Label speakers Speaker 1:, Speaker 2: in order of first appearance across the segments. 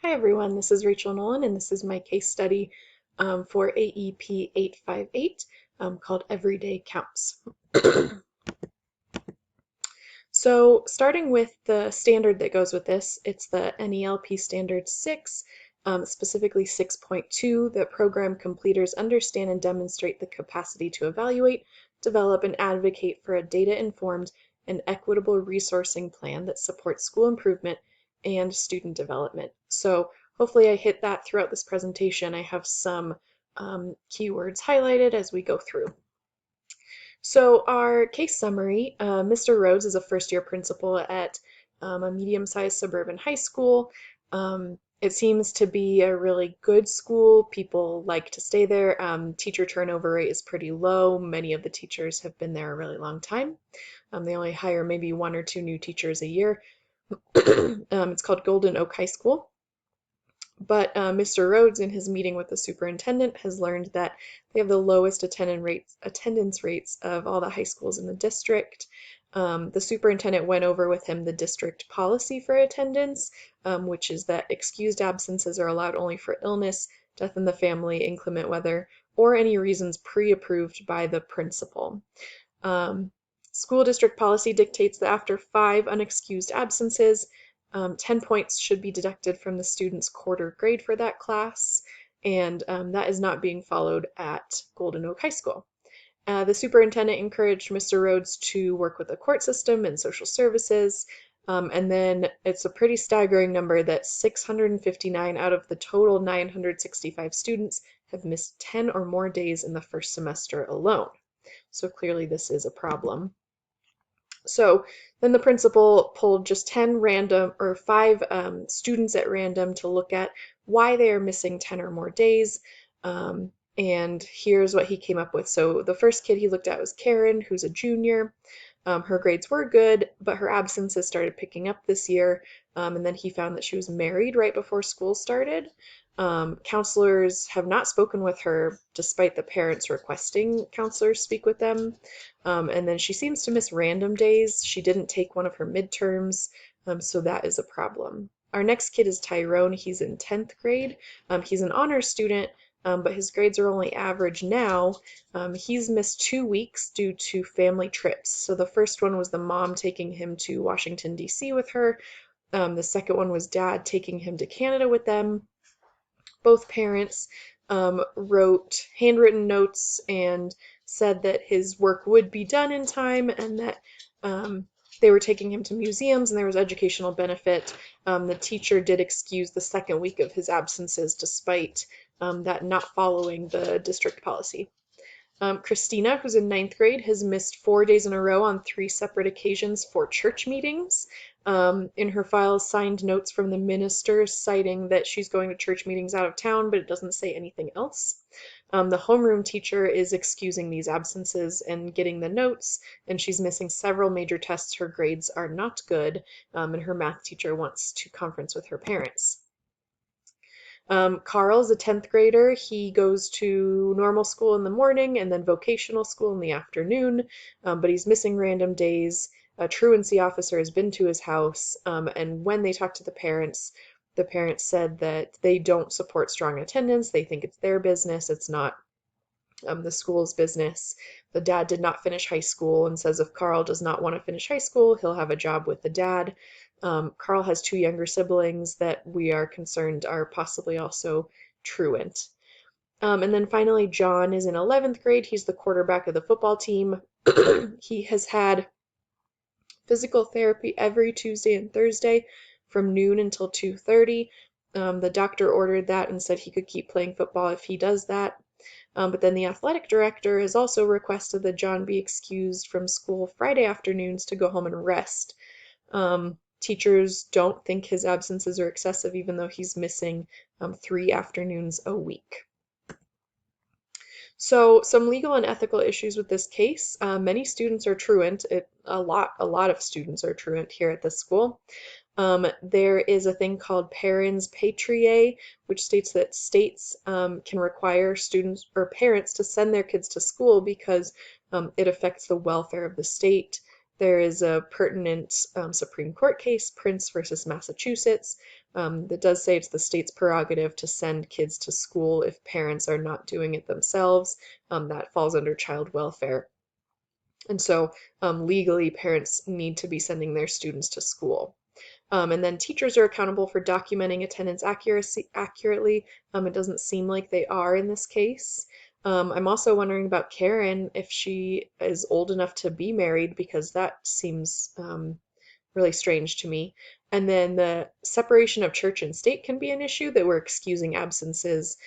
Speaker 1: Hi everyone, this is Rachel Nolan and this is my case study for AEP 858 called Everyday Counts. So starting with the standard that goes with this, it's the NELP Standard 6, specifically 6.2, that program completers understand and demonstrate the capacity to evaluate, develop, and advocate for a data-informed and equitable resourcing plan that supports school improvement and student development. So hopefully I hit that throughout this presentation. I have some keywords highlighted as we go through. So our case summary, Mr. Rhodes is a first-year principal at a medium-sized suburban high school. It seems to be a really good school. People like to stay there. Teacher turnover rate is pretty low. Many of the teachers have been there a really long time. They only hire maybe one or two new teachers a year. It's called Golden Oak High School. But Mr. Rhodes, in his meeting with the superintendent, has learned that they have the lowest attendance rates of all the high schools in the district. The superintendent went over with him the district policy for attendance, which is that excused absences are allowed only for illness, death in the family, inclement weather, or any reasons pre-approved by the principal. School district policy dictates that after 5 unexcused absences, 10 points should be deducted from the student's quarter grade for that class, and that is not being followed at Golden Oak High School. The superintendent encouraged Mr. Rhodes to work with the court system and social services, and then it's a pretty staggering number that 659 out of the total 965 students have missed 10 or more days in the first semester alone. So clearly this is a problem. So then the principal pulled just 10 random or 5 students at random to look at why they are missing 10 or more days. And here's what he came up with. So the first kid he looked at was Karen, who's a junior. Her grades were good, but her absences started picking up this year. And then he found that she was married right before school started. Counselors have not spoken with her despite the parents requesting counselors speak with them. And then she seems to miss random days. She didn't take one of her midterms, so that is a problem. Our next kid is Tyrone. He's in 10th grade. He's an honors student, but his grades are only average now. He's missed 2 weeks due to family trips. So the first one was the mom taking him to Washington, D.C. with her. The second one was dad taking him to Canada with them. Both parents wrote handwritten notes and said that his work would be done in time and that they were taking him to museums and there was educational benefit. The teacher did excuse the second week of his absences despite that not following the district policy. Christina, who's in 9th grade, has missed 4 days in a row on 3 separate occasions for church meetings. In her file, signed notes from the minister citing that she's going to church meetings out of town, but it doesn't say anything else. The homeroom teacher is excusing these absences and getting the notes, and she's missing several major tests. Her grades are not good, and her math teacher wants to conference with her parents. Carl's a 10th grader. He goes to normal school in the morning and then vocational school in the afternoon, but he's missing random days. A truancy officer has been to his house, and when they talked to the parents said that they don't support strong attendance. They think it's their business. It's not the school's business. The dad did not finish high school and says if Carl does not want to finish high school, he'll have a job with the dad. Carl has 2 younger siblings that we are concerned are possibly also truant. And then finally, John is in 11th grade. He's the quarterback of the football team. He has had physical therapy every Tuesday and Thursday from noon until 2:30. The doctor ordered that and said he could keep playing football if he does that. But then the athletic director has also requested that John be excused from school Friday afternoons to go home and rest. Teachers don't think his absences are excessive, even though he's missing 3 afternoons a week. So some legal and ethical issues with this case. Many students are truant. A lot of students are truant here at this school. There is a thing called parens patriae, which states that states can require students or parents to send their kids to school because it affects the welfare of the state. There is a pertinent Supreme Court case, Prince versus Massachusetts, that does say it's the state's prerogative to send kids to school if parents are not doing it themselves. That falls under child welfare. And so legally, parents need to be sending their students to school. And then teachers are accountable for documenting attendance accurately. It doesn't seem like they are in this case. I'm also wondering about Karen, if she is old enough to be married, because that seems really strange to me. And then the separation of church and state can be an issue, that we're excusing absences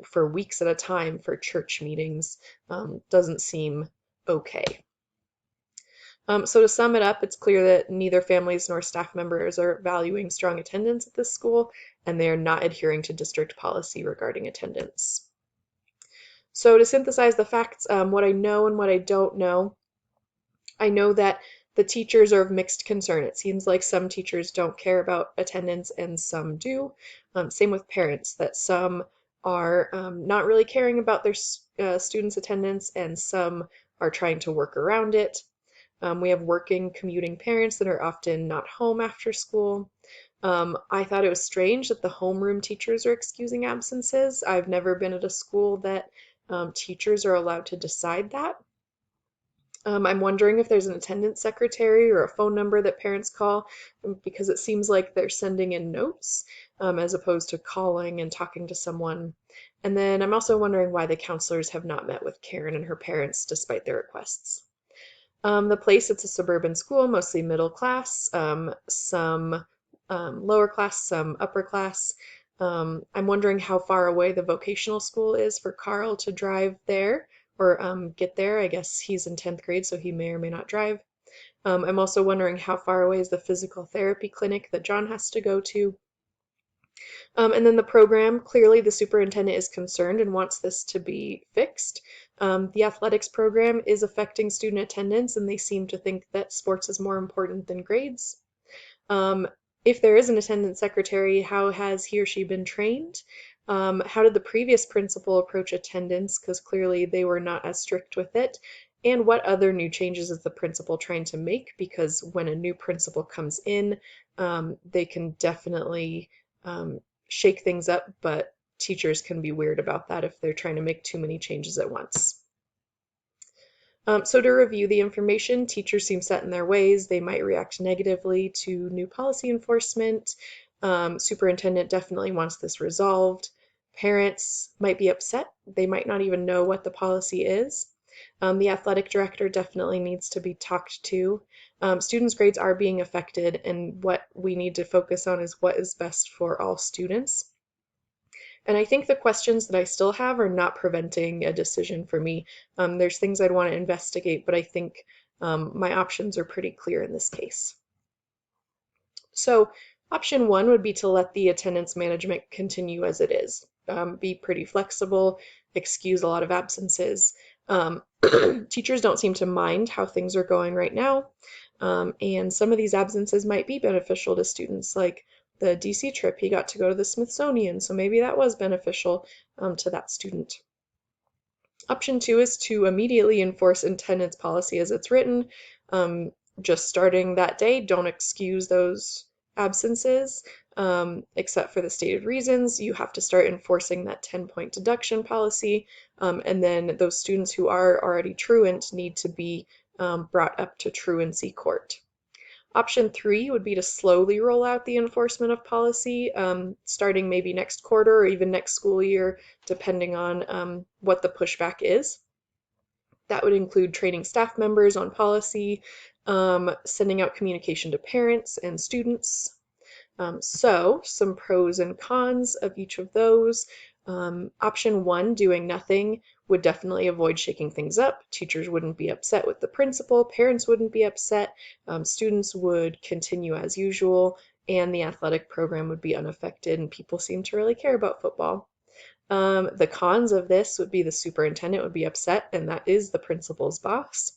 Speaker 1: for weeks at a time for church meetings. Doesn't seem okay. So to sum it up, it's clear that neither families nor staff members are valuing strong attendance at this school, and they are not adhering to district policy regarding attendance. So to synthesize the facts, what I know and what I don't know, I know that the teachers are of mixed concern. It seems like some teachers don't care about attendance and some do. Same with parents, that some are not really caring about their students' attendance and some are trying to work around it. We have working, commuting parents that are often not home after school. I thought it was strange that the homeroom teachers are excusing absences. I've never been at a school that teachers are allowed to decide that. I'm wondering if there's an attendance secretary or a phone number that parents call, because it seems like they're sending in notes as opposed to calling and talking to someone. And then I'm also wondering why the counselors have not met with Karen and her parents despite their requests. The place, it's a suburban school, mostly middle class, some lower class, some upper class. I'm wondering how far away the vocational school is for Carl to drive there or get there. I guess he's in 10th grade, so he may or may not drive. I'm also wondering how far away is the physical therapy clinic that John has to go to. And then the program, clearly the superintendent is concerned and wants this to be fixed. The athletics program is affecting student attendance, and they seem to think that sports is more important than grades. If there is an attendance secretary, how has he or she been trained? How did the previous principal approach attendance? Because clearly they were not as strict with it. And what other new changes is the principal trying to make? Because when a new principal comes in, they can definitely shake things up, but teachers can be weird about that if they're trying to make too many changes at once. So to review the information, teachers seem set in their ways. They might react negatively to new policy enforcement. Superintendent definitely wants this resolved. Parents might be upset. They might not even know what the policy is. The athletic director definitely needs to be talked to. Students' grades are being affected, and what we need to focus on is what is best for all students. And I think the questions that I still have are not preventing a decision for me. There's things I'd want to investigate, but I think my options are pretty clear in this case. So option one would be to let the attendance management continue as it is. Be pretty flexible, excuse a lot of absences. Teachers don't seem to mind how things are going right now, and some of these absences might be beneficial to students, like the DC trip. He got to go to the Smithsonian, so maybe that was beneficial to that student. Option two is to immediately enforce attendance policy as it's written. Just starting that day, don't excuse those absences, except for the stated reasons. You have to start enforcing that 10-point deduction policy, and then those students who are already truant need to be brought up to truancy court. Option three would be to slowly roll out the enforcement of policy, starting maybe next quarter or even next school year, depending on what the pushback is. That would include training staff members on policy, sending out communication to parents and students. So some pros and cons of each of those. Option one, doing nothing, would definitely avoid shaking things up. Teachers wouldn't be upset with the principal, parents wouldn't be upset, students would continue as usual, and the athletic program would be unaffected, and people seem to really care about football. The cons of this would be the superintendent would be upset, and that is the principal's boss.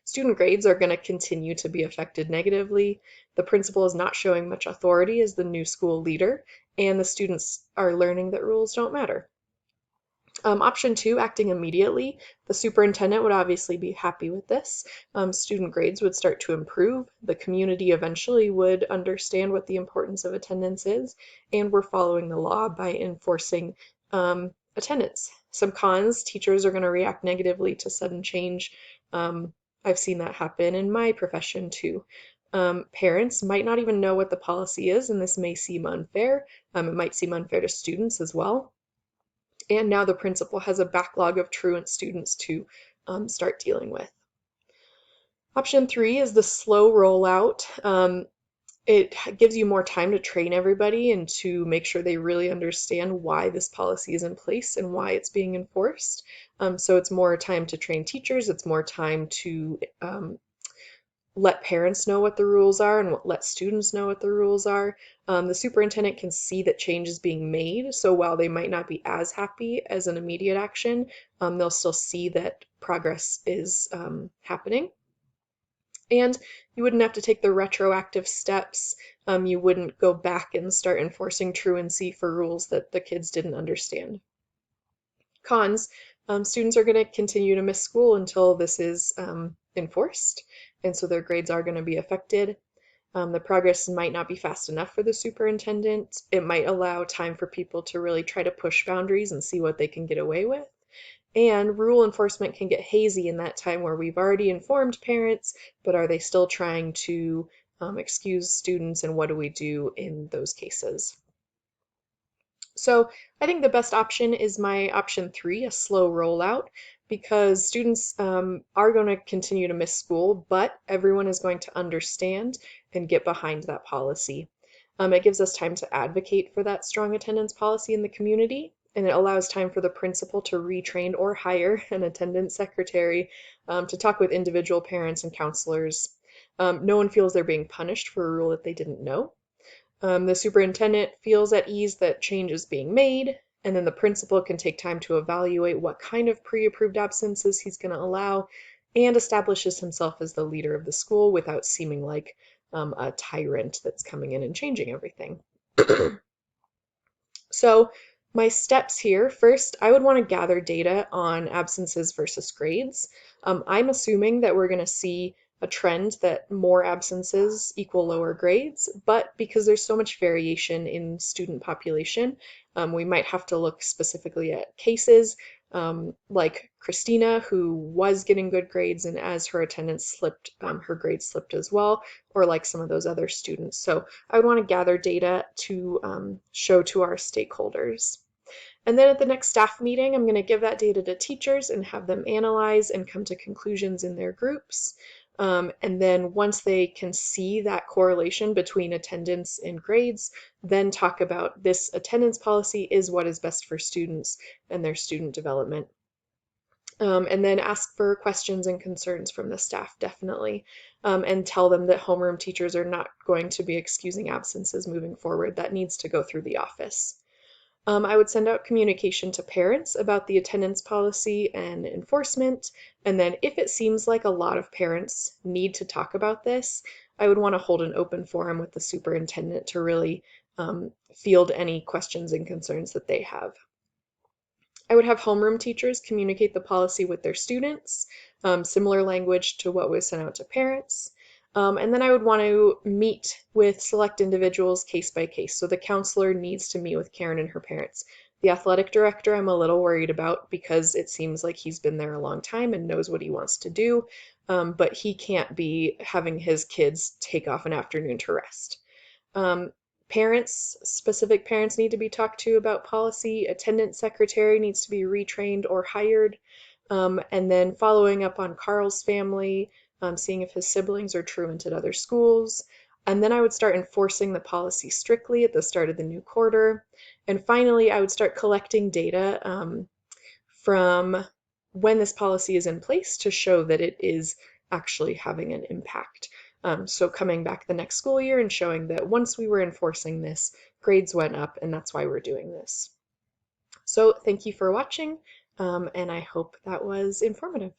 Speaker 1: Student grades are going to continue to be affected negatively. The principal is not showing much authority as the new school leader, and the students are learning that rules don't matter. Option 2, acting immediately. The superintendent would obviously be happy with this. Student grades would start to improve. The community eventually would understand what the importance of attendance is, and we're following the law by enforcing attendance. Some cons: teachers are going to react negatively to sudden change. I've seen that happen in my profession too. Parents might not even know what the policy is, and this may seem unfair. It might seem unfair to students as well. And now the principal has a backlog of truant students to start dealing with. Option 3 is the slow rollout. It gives you more time to train everybody and to make sure they really understand why this policy is in place and why it's being enforced. So it's more time to train teachers, it's more time to let parents know what the rules are and let students know what the rules are. The superintendent can see that change is being made, so while they might not be as happy as an immediate action, they'll still see that progress is happening. And you wouldn't have to take the retroactive steps. You wouldn't go back and start enforcing truancy for rules that the kids didn't understand. Cons: students are going to continue to miss school until this is enforced, and so their grades are going to be affected. The progress might not be fast enough for the superintendent. It might allow time for people to really try to push boundaries and see what they can get away with. And rule enforcement can get hazy in that time where we've already informed parents, but are they still trying to excuse students, and what do we do in those cases? So I think the best option is my option 3, a slow rollout, because students are going to continue to miss school, but everyone is going to understand and get behind that policy. It gives us time to advocate for that strong attendance policy in the community, and it allows time for the principal to retrain or hire an attendance secretary to talk with individual parents and counselors. No one feels they're being punished for a rule that they didn't know. The superintendent feels at ease that change is being made, and then the principal can take time to evaluate what kind of pre-approved absences he's going to allow, and establishes himself as the leader of the school without seeming like a tyrant that's coming in and changing everything. So my steps here: first, I would want to gather data on absences versus grades. I'm assuming that we're going to see a trend that more absences equal lower grades, but because there's so much variation in student population, we might have to look specifically at cases, like Christina, who was getting good grades, and as her attendance slipped, her grades slipped as well, or like some of those other students. So I would want to gather data to show to our stakeholders. And then at the next staff meeting, I'm going to give that data to teachers and have them analyze and come to conclusions in their groups. And then once they can see that correlation between attendance and grades, then talk about this attendance policy is what is best for students and their student development. And then ask for questions and concerns from the staff, definitely, and tell them that homeroom teachers are not going to be excusing absences moving forward. That needs to go through the office. I would send out communication to parents about the attendance policy and enforcement, and then if it seems like a lot of parents need to talk about this, I would want to hold an open forum with the superintendent to really field any questions and concerns that they have. I would have homeroom teachers communicate the policy with their students, similar language to what was sent out to parents. And then I would want to meet with select individuals case by case. So the counselor needs to meet with Karen and her parents. The athletic director I'm a little worried about because it seems like he's been there a long time and knows what he wants to do, but he can't be having his kids take off an afternoon to rest. Parents, specific parents need to be talked to about policy. Attendance secretary needs to be retrained or hired. And then following up on Carl's family, seeing if his siblings are truant at other schools. And then I would start enforcing the policy strictly at the start of the new quarter. And finally, I would start collecting data from when this policy is in place to show that it is actually having an impact. So coming back the next school year and showing that once we were enforcing this, grades went up, and that's why we're doing this. So thank you for watching, and I hope that was informative.